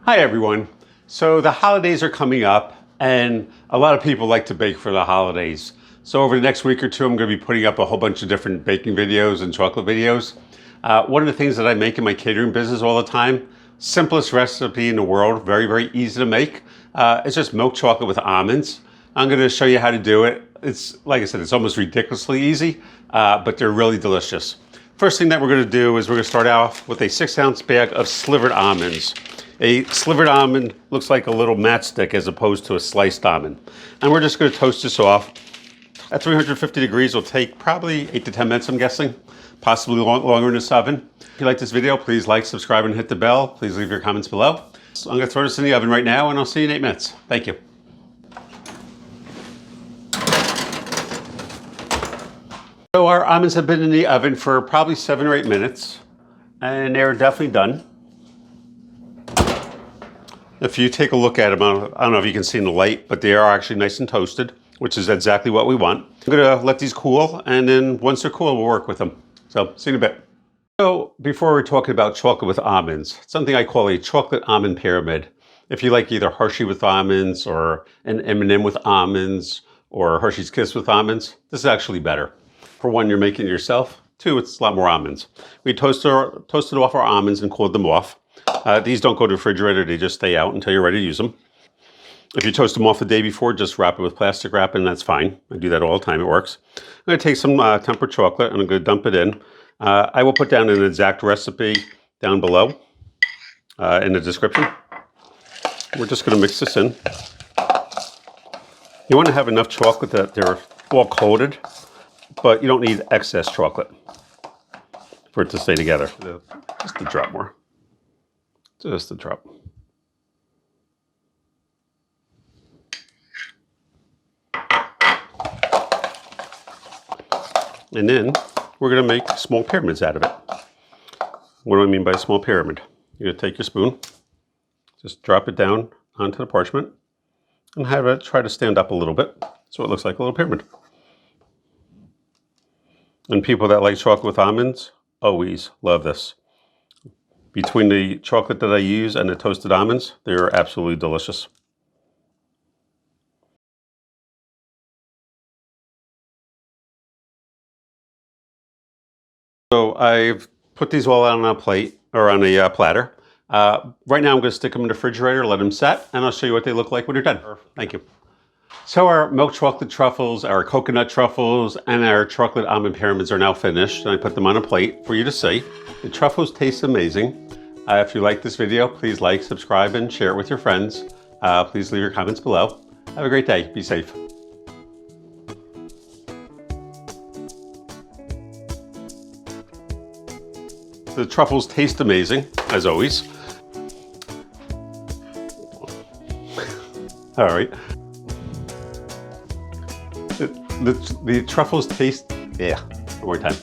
Hi everyone. So the holidays are coming up and a lot of people like to bake for the holidays. So over the next week or two, I'm going to be putting up a whole bunch of different baking videos and chocolate videos. One of the things that I make in my catering business all the time, simplest recipe in the world, very, very easy to make. It's just milk chocolate with almonds. I'm going to show you how to do it. It's, like I said, it's almost ridiculously easy, but they're really delicious. First thing that we're going to do is we're going to start off with a 6-ounce bag of slivered almonds. A slivered almond looks like a little matchstick as opposed to a sliced almond. And we're just going to toast this off. At 350 degrees, it'll take probably 8 to 10 minutes, I'm guessing. Possibly longer in this oven. If you like this video, please like, subscribe, and hit the bell. Please leave your comments below. So I'm going to throw this in the oven right now, and I'll see you in 8 minutes. Thank you. So our almonds have been in the oven for probably 7 or 8 minutes, and they're definitely done. If you take a look at them, I don't know if you can see in the light, but they are actually nice and toasted, which is exactly what we want. I'm gonna let these cool, and then once they're cool, we'll work with them. So, see you in a bit. So, before we're talking about chocolate with almonds, something I call a chocolate almond pyramid. If you like either Hershey with almonds, or an M&M with almonds, or Hershey's Kiss with almonds, this is actually better. For one, you're making it yourself. Two, it's a lot more almonds. We toasted off our almonds and cooled them off. These don't go to the refrigerator, they just stay out until you're ready to use them. If you toast them off the day before, just wrap it with plastic wrap and that's fine. I do that all the time, it works. I'm going to take some tempered chocolate and I'm going to dump it in. I will put down an exact recipe down below in the description. We're just going to mix this in. You want to have enough chocolate that they're all coated, but you don't need excess chocolate for it to stay together. Just a drop more. Just a drop. And then we're going to make small pyramids out of it. What do I mean by a small pyramid? You're going to take your spoon, just drop it down onto the parchment, and have it try to stand up a little bit so it looks like a little pyramid. And people that like chocolate with almonds always love this. Between the chocolate that I use and the toasted almonds, they're absolutely delicious. So I've put these all out on a plate, or on a platter. Right now I'm going to stick them in the refrigerator, let them set, and I'll show you what they look like when they're done. Thank you. So our milk chocolate truffles, our coconut truffles, and our chocolate almond pyramids are now finished, and I put them on a plate for you to see. The truffles taste amazing. If you like this video, please like, subscribe, and share it with your friends. Please leave your comments below. Have a great day. Be safe. The truffles taste amazing, as always. All right. The truffles taste, yeah, one more time.